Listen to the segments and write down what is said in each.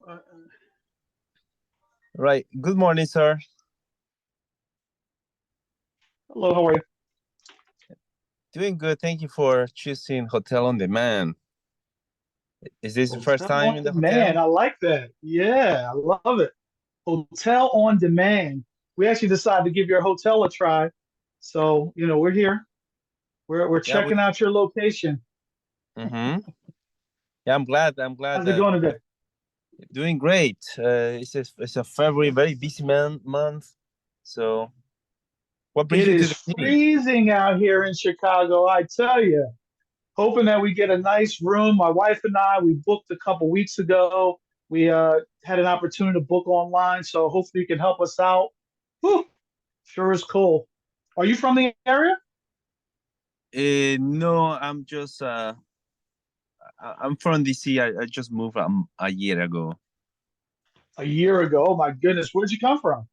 Uh, Right. Good morning, sir. Hello, how are you? Doing good. Thank you for choosing Hotel on Demand. Is this the first Hotel time on in the demand. hotel? I like that. Yeah, I love it. Hotel on demand. We actually decided to give your hotel a try. So, we're here. We're Yeah, checking out your location. mm-hmm. Yeah, I'm glad. I'm glad How's it that going today? doing great. It's a February, very busy month. So, what brings It you to is the city? freezing out here in Chicago, I tell you. Hoping that we get a nice room. My wife and I, we booked a couple weeks ago. We had an opportunity to book online, so hopefully you can help us out. Whew, sure is cool. Are you from the area? No, I'm from DC. I just moved a year ago A year ago. Oh my goodness, where'd you come from?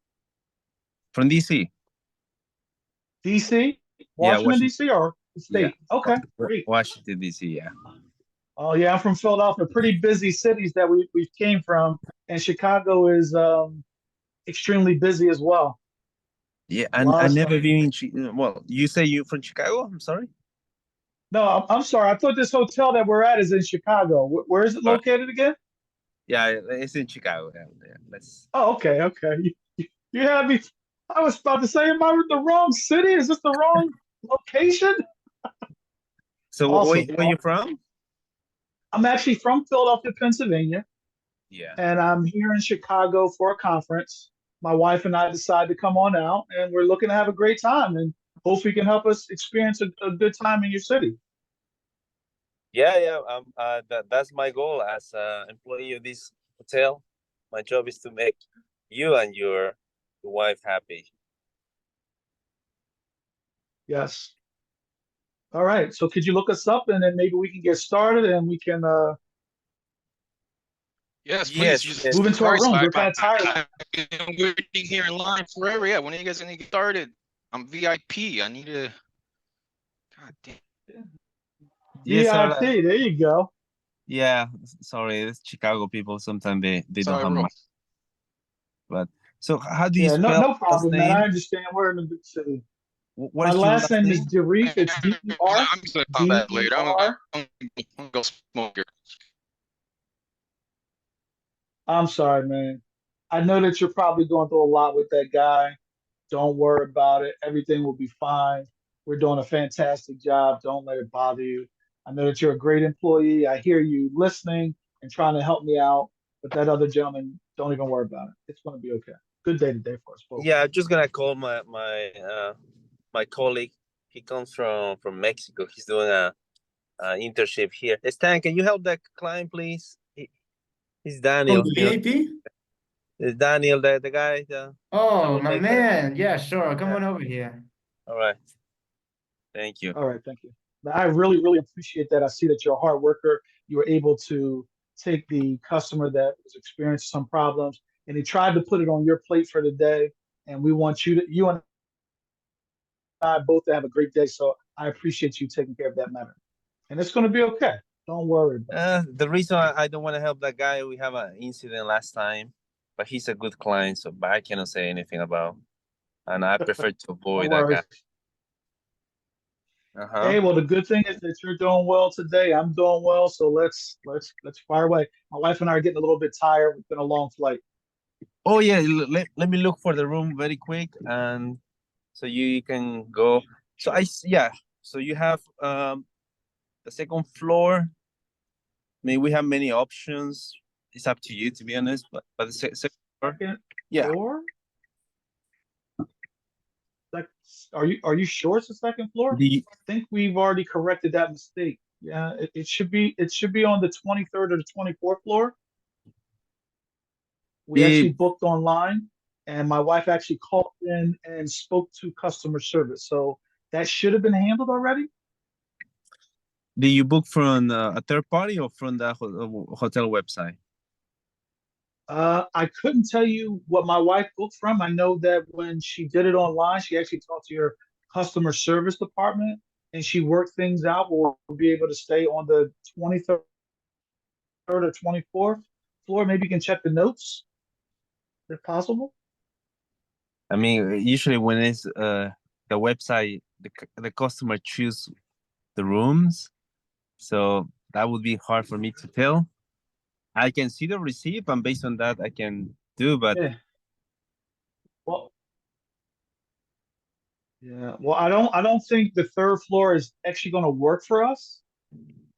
from DC. DC, Yeah, Washington Washington. D.C. or the Yeah, state? Okay, great. Washington DC. Yeah. Oh yeah, I'm from Philadelphia. Pretty busy cities that we came from, and Chicago is extremely busy as well. Yeah, A and lot I of never stuff. been in. Well, you say you from Chicago? I'm sorry. No, I'm sorry. I thought this hotel that we're at is in Chicago. Where is it located again? Yeah, it's in Chicago. Yeah, yeah. Let's. Oh, okay, okay. You had me. I was about to say, am I in the wrong city? Is this the wrong location? So, Awesome. where you from? I'm actually from Philadelphia, Pennsylvania, Yeah. and I'm here in Chicago for a conference. My wife and I decided to come on out, and we're looking to have a great time, and hopefully, you can help us experience a good time in your city. Yeah, yeah. That's my goal as an employee of this hotel. My job is to make you and your wife happy. Yes. All right. So, could you look us up, and then maybe we can get started, and we can Yes, please. Yes, Jesus move yes. into our Christ, rooms. We're kind of tired. I've been waiting here in line forever. Yeah, when are you guys gonna get started? I'm VIP. I need to. God damn. Yes, sir. VIP. There you go. Yeah. Sorry, it's Chicago people. Sometimes they don't Sorry, have bro. much. But so, how do you Yeah, no, spell no last problem, man. I name? understand. We're in a big city. What My is your last last name is name? Derif. I'm It's D-E-R, just gonna come back later. D-E-R. I'm gonna go smoke here. I'm sorry, man. I know that you're probably going through a lot with that guy. Don't worry about it. Everything will be fine. We're doing a fantastic job. Don't let it bother you. I know that you're a great employee. I hear you listening and trying to help me out. But that other gentleman, don't even worry about it. It's going to be okay. Good day today for us both. Yeah, I'm just gonna call my colleague. He comes from Mexico. He's doing a internship here. Stan, can you help that client, please? He's Oh, Daniel. the VIP? It's Daniel, the guy, the Oh, my troublemaker. man. Yeah, sure. Come Yeah. on over here. All right. Thank you. All right, thank you. I really, really appreciate that. I see that you're a hard worker. You were able to take the customer that was experiencing some problems, and he tried to put it on your plate for the day. And we want you and I both to have a great day. So I appreciate you taking care of that matter. And it's going to be okay. Don't worry about The reason I don't want to help that guy, we have an incident last time, but he's a good client, so but I cannot say anything about, and I it. prefer to No avoid that guy. worries. Uh huh. Hey, well, the good thing is that you're doing well today. I'm doing well, so let's fire away. My wife and I are getting a little bit tired. It's been a long flight. Oh yeah, let me look for the room very quick, and so you can go. So yeah. So you have the second floor. I mean, we have many options. It's up to you, to be honest. But the second floor, Second yeah. floor. Sec- are you sure it's the second floor? The I think we've already corrected that mistake. Yeah, it should be on the 23rd or the 24th floor. We the actually booked online, and my wife actually called in and spoke to customer service. So that should have been handled already. Did you book from a third party or from the hotel website? I couldn't tell you what my wife booked from. I know that when she did it online, she actually talked to your customer service department and she worked things out. We'll be able to stay on the 23rd or 24th. floor? Maybe you can check the notes, if possible. I mean, usually when it's the website, the customer choose the rooms, so that would be hard for me to tell. I can see the receipt, and based on that, I can do. But Yeah. Well, yeah. Well, I don't think the third floor is actually going to work for us.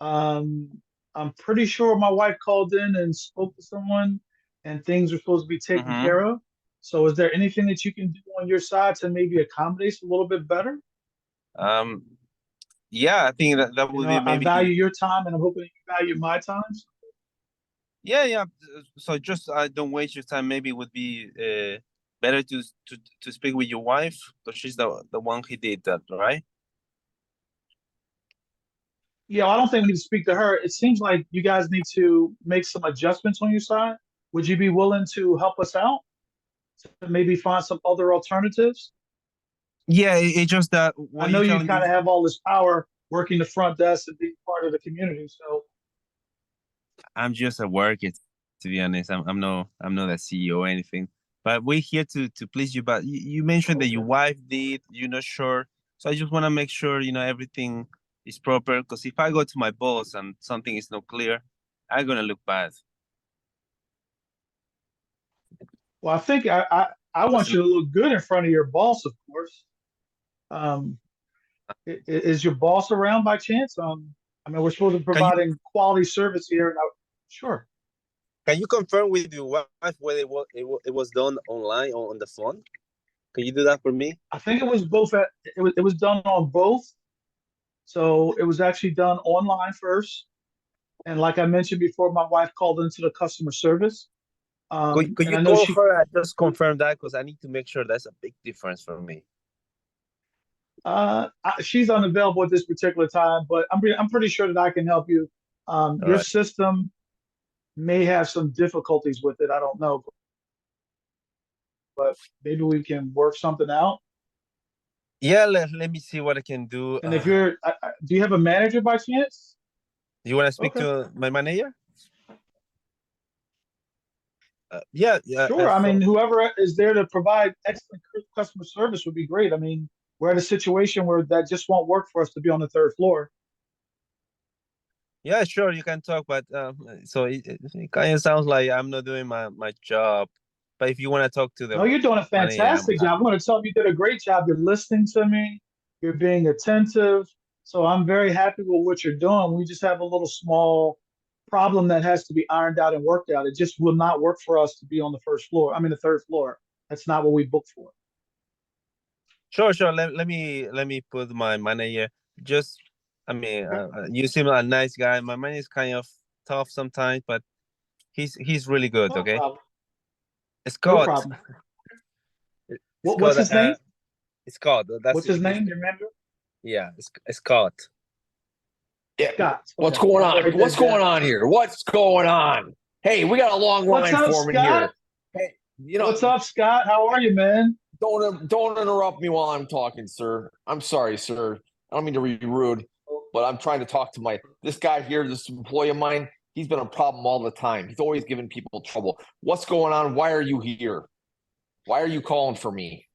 Um, I'm pretty sure my wife called in and spoke to someone, and things are supposed to be taken care of. So, is there anything that you can do on your side to maybe accommodate us a little bit better? um, yeah, I think that You would know, be I value maybe. your time, and I'm hoping you value my time. Yeah, yeah. So just don't waste your time. Maybe it would be better to speak with your wife, because she's the one who did that, right? Yeah, I don't think we need to speak to her. It seems like you guys need to make some adjustments on your side. Would you be willing to help us out to maybe find some other alternatives? Yeah, it's just that I what know you're you telling me kind of have all this power working the front desk and being part of the community. So, I'm just a worker, to be honest. I'm not a CEO or anything. But we're here to please you. But you mentioned that your okay. wife did. You're not sure, so I just want to make sure everything is proper. Because if I go to my boss and something is not clear, I'm gonna look bad. Well, I think I want Doesn't- you to look good in front of your boss, of course. Um, is your boss around by chance? I mean, we're supposed to be Can you providing quality service here. And sure. can you confirm with your wife whether it was done online or on the phone? Can you do that for me? I think it was both. It was done on both. So it was actually done online first. And like I mentioned before, my wife called into the customer service. Could And you I know call she, her and just confirm that, because I need to make sure that's a big difference for me. she's unavailable at this particular time, but I'm pretty sure that I can help you. All Your right. system may have some difficulties with it. I don't know, but maybe we can work something out. Yeah, let me see what I can do. And if you're, do you have a manager by chance? You want to speak Okay, to my manager? Yeah, yeah. sure. I mean, So whoever is there to provide excellent customer service would be great. I mean, we're at a situation where that just won't work for us to be on the third floor. yeah, sure, you can talk, but so it kind of sounds like I'm not doing my job. But if you want to talk to the No, you're doing a manager, fantastic job. I'm going to tell you did a great job. You're listening to me. You're being attentive. So I'm very happy with what you're doing. We just have a little small problem that has to be ironed out and worked out. It just will not work for us to be on the first floor. I mean, the third floor. That's not what we booked for. sure, sure. Let me put my manager. Just, I mean, Okay. you seem like a nice guy. My manager is kind of tough sometimes, but he's really good. No Okay, problem. No Scott. problem. What's Scott. his name? Scott. That's What's his his. name? Your manager? Yeah, Scott. Yeah. Scott. What's Okay. going I'll on? write that What's down. going on here? What's going on? Hey, we got a long What's line up, foreman here. Scott? Hey, What's up, Scott? How are you, man? don't interrupt me while I'm talking, sir. I'm sorry, sir. I don't mean to be rude, but I'm trying to talk to this guy here, this employee of mine. He's been a problem all the time. He's always giving people trouble. What's going on? Why are you here? Why are you calling for me?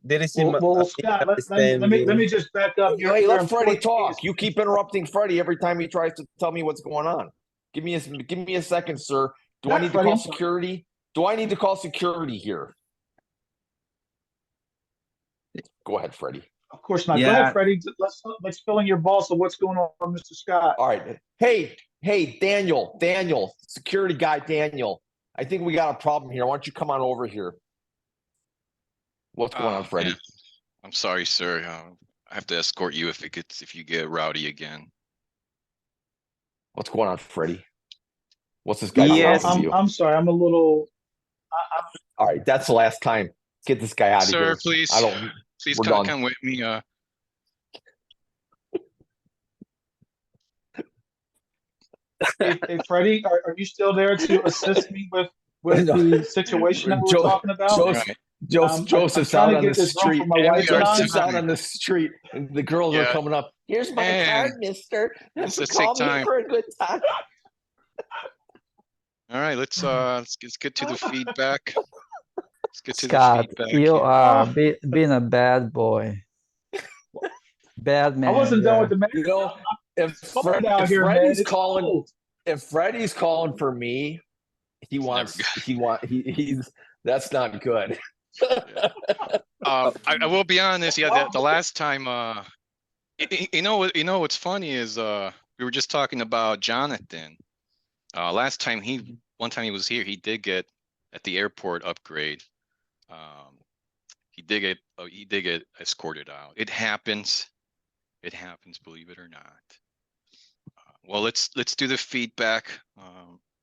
Did it seem Well, Scott, let me just back up. Hey, Your let Freddie employee talk. You keep interrupting Freddie every time he tries to tell me what's going on. Give me a second, sir. Do I Not need to Freddie, call I'm sorry. security? Do I need to call security here? Go ahead, Freddie. Of course not. Go ahead, Yeah. Freddie. Let's fill in your boss of what's going on, Mr. Scott. All right. Hey, Daniel, security guy, Daniel. I think we got a problem here. Why don't you come on over here? What's going on, Oh, Freddie? man. I'm sorry, sir. I have to escort you if you get rowdy again. What's going on, Freddie? What's this guy Yes. doing to you? I'm sorry. I'm a little. All right, that's the last time. Get this guy out of Sir, here. please, I don't. please we're come, done. come with me. Hey, Freddie, are you still there to assist me with No. the situation that we were talking about? Right. Joseph's I'm out trying to on the get this room for street. my And wife we and are I. Joseph's out timing. on the street, and the girls are Yeah. coming up. Here's my And card, mister. let's Call take me time. for a good time. All right. right, let's get to the feedback. Let's get to the Scott, feedback you here. are Oh, being a bad boy, bad I wasn't done with manager. the manager. You know, if It's cold out if here, man. Freddie's It's calling, cold. if Freddie's calling for me, It's never good. he's that's not good. Yeah. I will be honest. Yeah, the last time, you know what's funny is we were just talking about Jonathan. Last time one time he was here, he did get at the airport upgrade. He did get escorted out. It happens. It happens, believe it or not. Well, let's do the feedback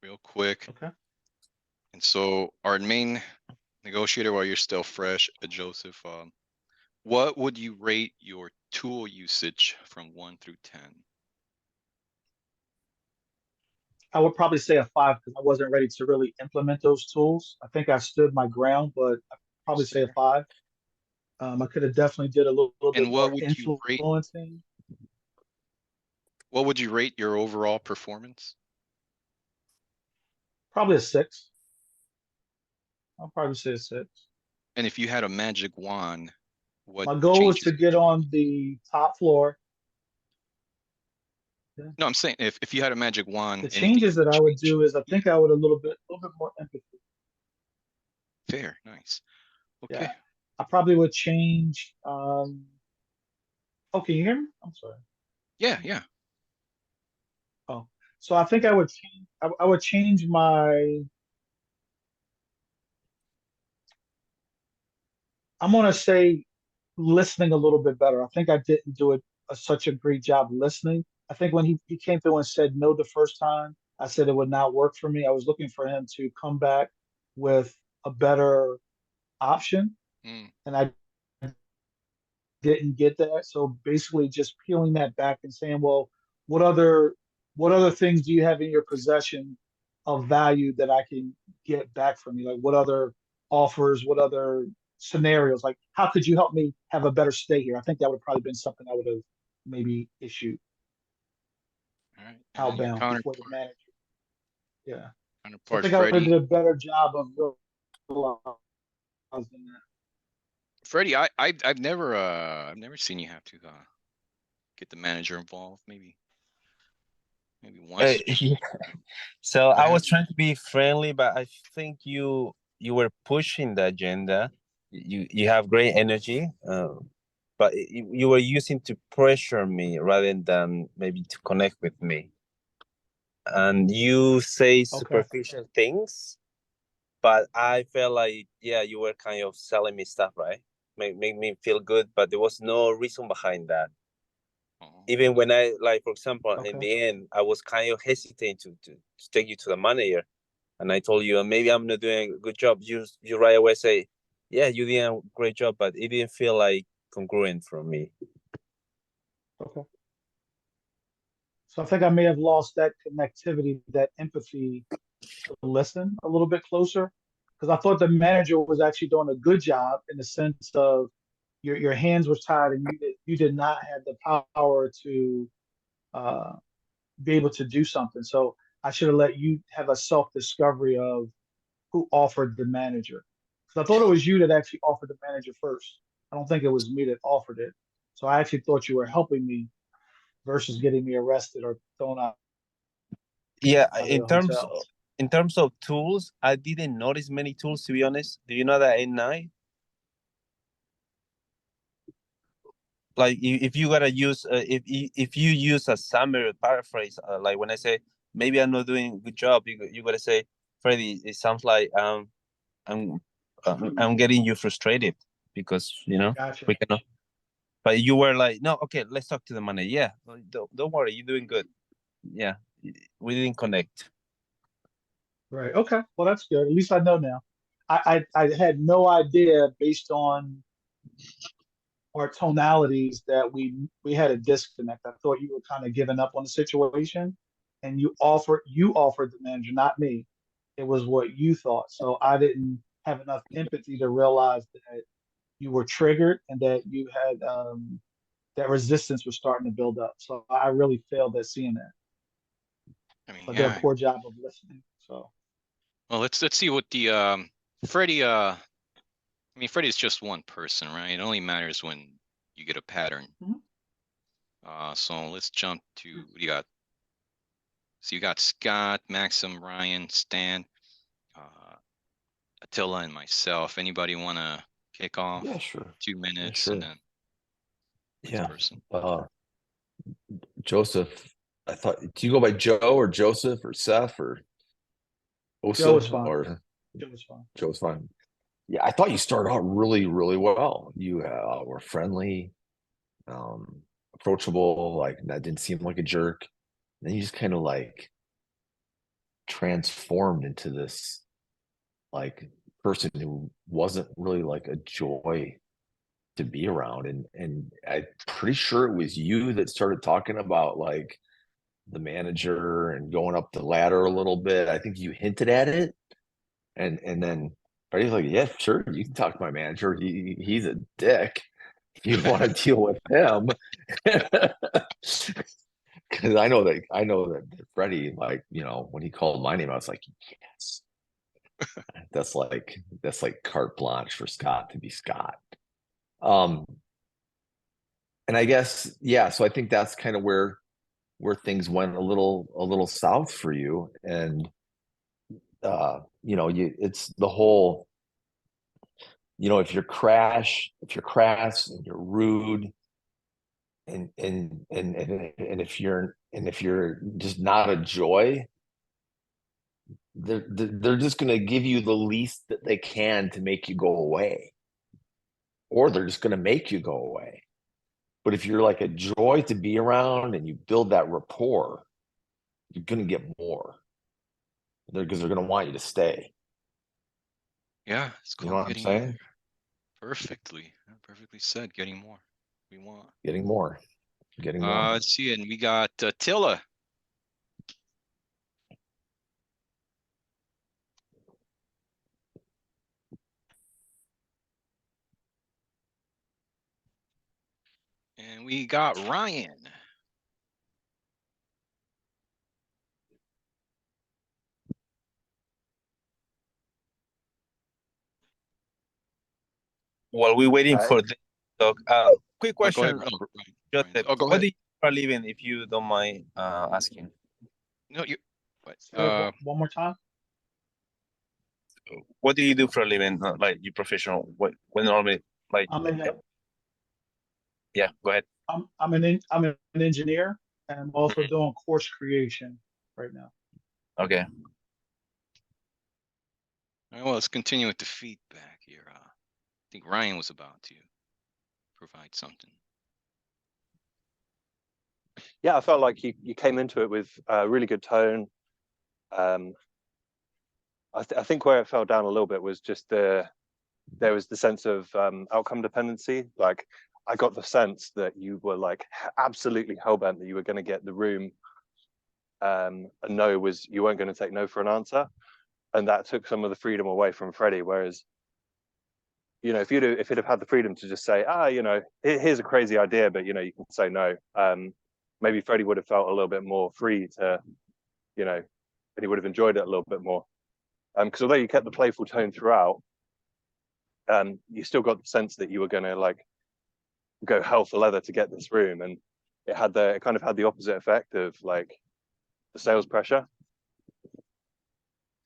real quick. Okay. And so our main negotiator, while you're still fresh, Joseph, what would you rate your tool usage from 1 through 10? I would probably say a 5 because I wasn't ready to really implement those tools. I think I stood my ground, but I'd probably say a Fair. 5. I could have definitely did a little bit And what more would you rate? influencing. What would you rate your overall performance? Probably a 6. I'll probably say a 6. And if you had a magic wand, what My goal was changes to would get you make? on the top floor. Yeah. No, I'm saying if you had a magic wand, The anything changes you that would I would change. do is I Yeah, think I would a little bit more empathy. fair, nice. Okay. Yeah. I probably would change. Oh, can you hear me? I'm sorry. Yeah, yeah. Oh, so I think I would change. I would change my. I'm gonna say listening a little bit better. I think I didn't do such a great job listening. I think when he came through and said no the first time, I said it would not work for me. I was looking for him to come back with a better option, Mm, and I didn't get that. So basically, just peeling that back and saying, well, what other what other things do you have in your possession of value that I can get back from you? Like what other offers, what other scenarios? Like how could you help me have a better stay here? I think that would have probably been something I would have maybe issued all right. And then your outbound before the manager. Yeah. So I counterpart think I would have Freddie. did a better job of realizing that. Freddie, I've never seen you have to get the manager involved. Maybe once. Yeah. So What I was happened? trying to be friendly, but I think you were pushing the agenda. You have great energy, but you were using to pressure me rather than maybe to connect with me. And you say Okay. superficial things, but I felt like, yeah, you were kind of selling me stuff, right? Make me feel good, but there was no reason behind that. Oh, Even when I, like, for example, in Okay. the end, I was kind of hesitating to take you to the manager, and I told you, maybe I'm not doing a good job. You right away say, yeah, you did a great job, but it didn't feel like congruent from me. Okay. So I think I may have lost that connectivity, that empathy to listen a little bit closer because I thought the manager was actually doing a good job in the sense of your hands were tied and you did not have the power to uh, be able to do something. So I should have let you have a self discovery of who offered the manager because I thought it was you that actually offered the manager first. I don't think it was me that offered it. So I actually thought you were helping me versus getting me arrested or thrown out Yeah, of the hotel. in terms of tools, I didn't notice many tools, to be honest. Do you know that at night, like if you gotta use if you use a summary paraphrase, like when I say maybe I'm not doing a good job, you gotta say, Freddie, it sounds like I'm I'm getting you frustrated because Gotcha. we cannot. But you were like, no, okay, let's talk to the manager. Yeah, well, don't worry, you're doing good. Yeah, we didn't connect. Right. Okay. Well, that's good. At least I know now. I had no idea based on our tonalities that we had a disconnect. I thought you were kind of giving up on the situation, and you offered the manager, not me. It was what you thought. So I didn't have enough empathy to realize that you were triggered and that you had that resistance was starting to build up. So I really failed at seeing that. I mean, So I did a yeah. poor job of listening. So Well, let's see what the Freddie. I mean, Freddie's just one person, right? It only matters when you get a pattern. Mhm. So let's jump to what do you got? So you got Scott, Maxim, Ryan, Stan, Attila, and myself. Anybody want to kick off? Yeah, sure. 2 minutes, sure. and then next Yeah. person. Joseph, I thought, do you go by Joe or Joseph or Seth or Osa Joe is fine. or Joe is fine. Joe's fine? Yeah, I thought you started out really, really well. You were friendly, approachable, like that didn't seem like a jerk. Then you just kind of like transformed into this like person who wasn't really like a joy to be around. And I'm pretty sure it was you that started talking about like the manager and going up the ladder a little bit. I think you hinted at it. And then Freddie's like, yeah, sure, you can talk to my manager. He's a dick. You want to deal with him. Because I know that Freddie, like, you know, when he called my name, I was like, yes. That's like carte blanche for Scott to be Scott. And I guess, yeah, so I think that's kind of where things went a little south for you. And you know, it's the whole, you know, if you're crass and you're rude and if you're just not a joy, they're just going to give you the least that they can to make you go away, or they're just going to make you go away. But if you're like a joy to be around and you build that rapport, you're going to get more because they're going to want you to stay. Yeah, it's You called know what I'm getting saying? more. Perfectly said. Getting more. We want. Getting more. Let's see, and we got Attila. And we got Ryan. While we're waiting for the talk, quick Oh, go ahead. question, Oh, Ryan. Joseph, Oh, go what ahead. do you do for a living, if you don't mind asking? No, you. What? Say it one more time. What do you do for a living? Like your professional? What normally like? I'm in. Yeah, go ahead. I'm an engineer, and I'm also doing course creation right now. Okay. All right, well, let's continue with the feedback here. I think Ryan was about to provide something. Yeah, I felt like you came into it with a really good tone. I think where it fell down a little bit was just there was the sense of outcome dependency. Like I got the sense that you were like absolutely hellbent that you were going to get the room. A no was you weren't going to take no for an answer, and that took some of the freedom away from Freddie. Whereas, you know, if you'd have had the freedom to just say, you know, here's a crazy idea, but you know, you can say no. Maybe Freddie would have felt a little bit more free to, you know, and he would have enjoyed it a little bit more. Because although you kept the playful tone throughout, you still got the sense that you were going to like go hell for leather to get this room, and it kind of had the opposite effect of like the sales pressure.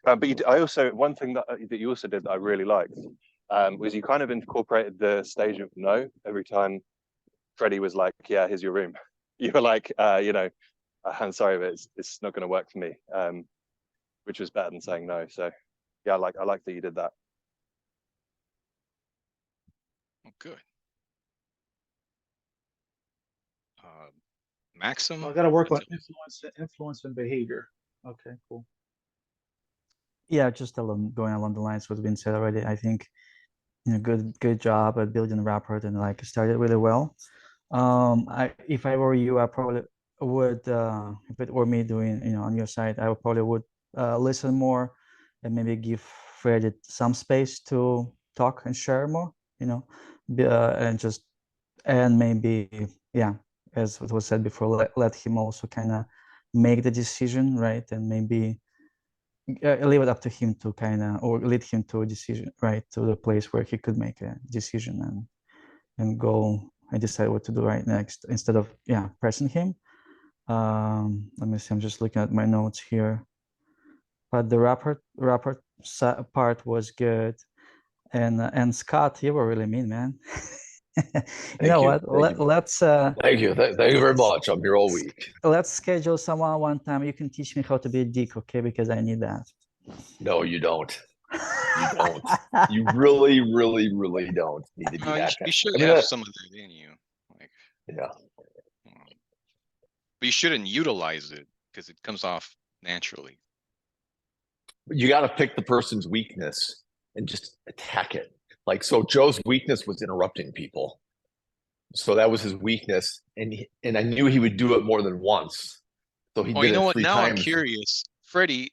But I also, one thing that you also did that I really liked was you kind of incorporated the stage of no every time Freddie was like, "Yeah, here's your room." You were like, you know, "I'm sorry, but it's not going to work for me," which was better than saying no. So, yeah, I like that you did that. Oh, good. Maxim. So I got to work on influence and behavior. Okay, cool. Yeah, just going along the lines what's been said already. I think, you know, good job at building the rapport, and like started really well. If I were you, I probably would, if it were me doing, you know, on your side, I probably would listen more and maybe give Fred some space to talk and share more, you know, and maybe, yeah, as it was said before, let him also kind of make the decision, right? And maybe, leave it up to him to kind of, or lead him to a decision, right? To the place where he could make a decision and go and decide what to do right next instead of, yeah, pressing him. Let me see, I'm just looking at my notes here. But the rapport part was good. And Scott, you were really mean, man. You know what? Let's Thank you very much. I'm here all week. let's schedule someone one time. You can teach me how to be a dick, okay? Because I need that. No, you don't. You don't. You really, really, really don't need to be You, that you guy. should I mean, have some of that in you. Like, yeah. but you shouldn't utilize it because it comes off naturally. You got to pick the person's weakness and just attack it. Like, so Joe's weakness was interrupting people. So that was his weakness. And I knew he would do it more than once. So he Oh, did you know it what? 3 Now I'm times. curious. Freddie,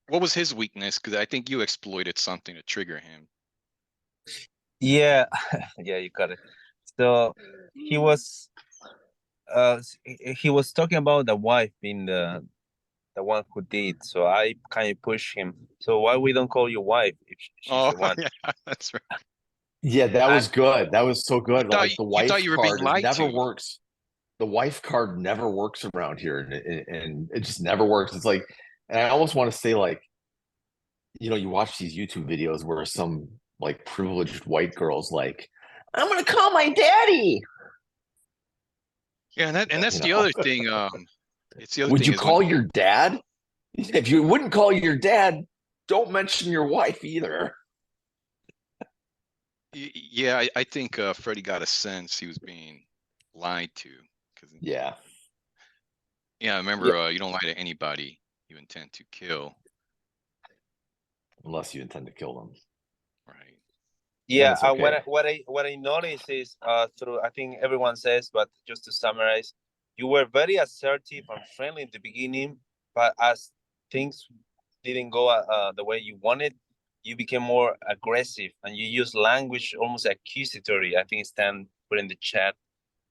what was his weakness? Because I think you exploited something to trigger him. Yeah, yeah, you got it. So he was talking about the wife being the one who did. So I kind of pushed him. So why we don't call your wife if she's Oh, the one? yeah, that's right. Yeah, that was good. That was so good. thought Like the you wife thought you were being card lied never to. works. The wife card never works around here, and it just never works. It's like, and I almost want to say like, you watch these YouTube videos where some like privileged white girl's like, I'm gonna call my daddy. Yeah, and that's You the know. other thing. It's the other Would thing you is call your dad? If you wouldn't call your dad, don't mention your wife either. yeah, I think Freddie got a sense he was being lied to. Yeah. Yeah, remember, you don't lie to anybody you intend to kill. Unless you intend to kill them. Right. Yeah, it's okay. what I noticed is through, I think everyone says, but just to summarize, you were very assertive and friendly in the beginning, but as things didn't go the way you wanted, you became more aggressive and you use language almost accusatory. I think Stan put in the chat,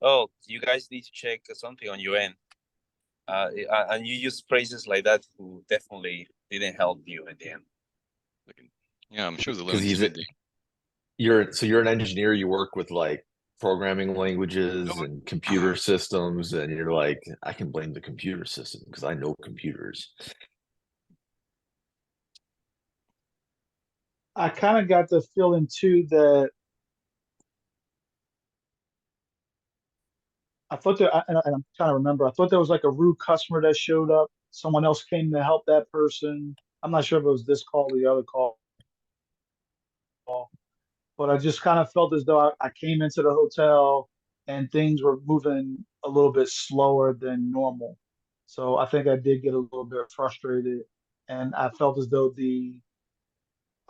oh, you guys need to check something on your end. And you use phrases like that who definitely didn't help you at the end. Yeah, I'm sure it was a little Because intimidating. you're an engineer, you work with like programming languages No. and computer systems, and you're like, I can blame the computer system because I know computers. I kind of got the feeling too that I thought that, and I'm trying to remember, I thought there was like a rude customer that showed up. Someone else came to help that person. I'm not sure if it was this call or the other call, but I just kind of felt as though I came into the hotel and things were moving a little bit slower than normal. So I think I did get a little bit frustrated, and I felt as though the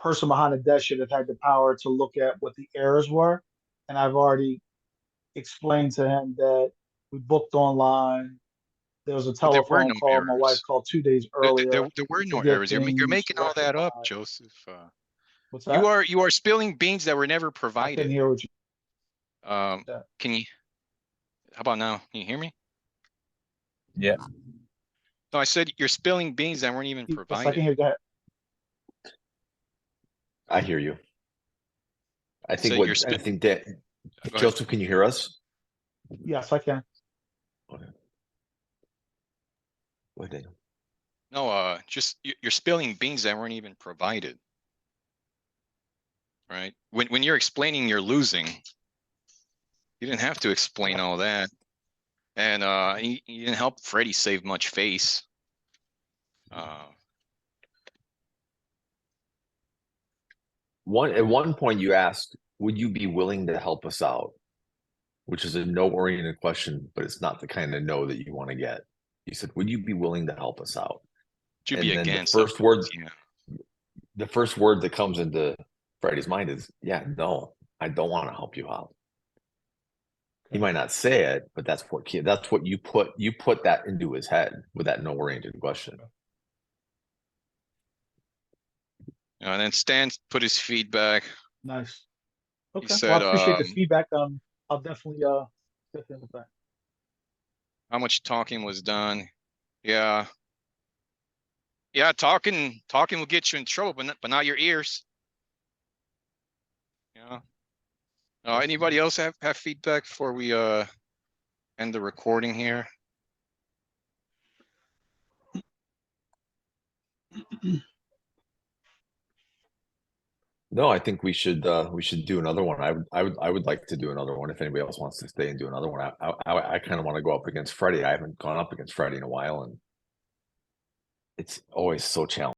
person behind the desk should have had the power to look at what the errors were. And I've already explained to him that we booked online. There was a But there were telephone no call. My wife errors. called 2 days earlier There were to no get errors. You're things making all that up, rectified. Joseph. What's that? You are spilling beans that were never I couldn't provided. hear what you said. Can you? How about now? Can you hear me? Yeah. No, I said you're spilling beans that weren't even Yes, I can provided. hear. Go ahead. I hear you. I think So I think that Go ahead. Joseph, can you hear us? Yes, I can. Okay. Go ahead, Daniel. No, just you're spilling beans that weren't even provided. Right? When you're explaining you're losing, you didn't have to explain all that. And you didn't help Freddie save much face. At one point you asked, would you be willing to help us out? Which is a no-oriented question, but it's not the kind of no that you want to get. You said, would you be willing to help us out? Should And be then against the first word that comes into Freddie's mind is, yeah, no, I don't want to help you out. He might not say it, but that's what you put that into his head with that no-oriented question. And then Stan put his feedback. Nice. He Okay. said, Well, I appreciate the feedback. I'll definitely get in with that. how much talking was done. Yeah. Yeah, talking will get you in trouble, but not your ears. Yeah. Anybody else have feedback before we end the recording here? No, I think we should do another one. I would like to do another one if anybody else wants to stay and do another one. I kind of want to go up against Freddie. I haven't gone up against Freddie in a while, and it's always so challenging.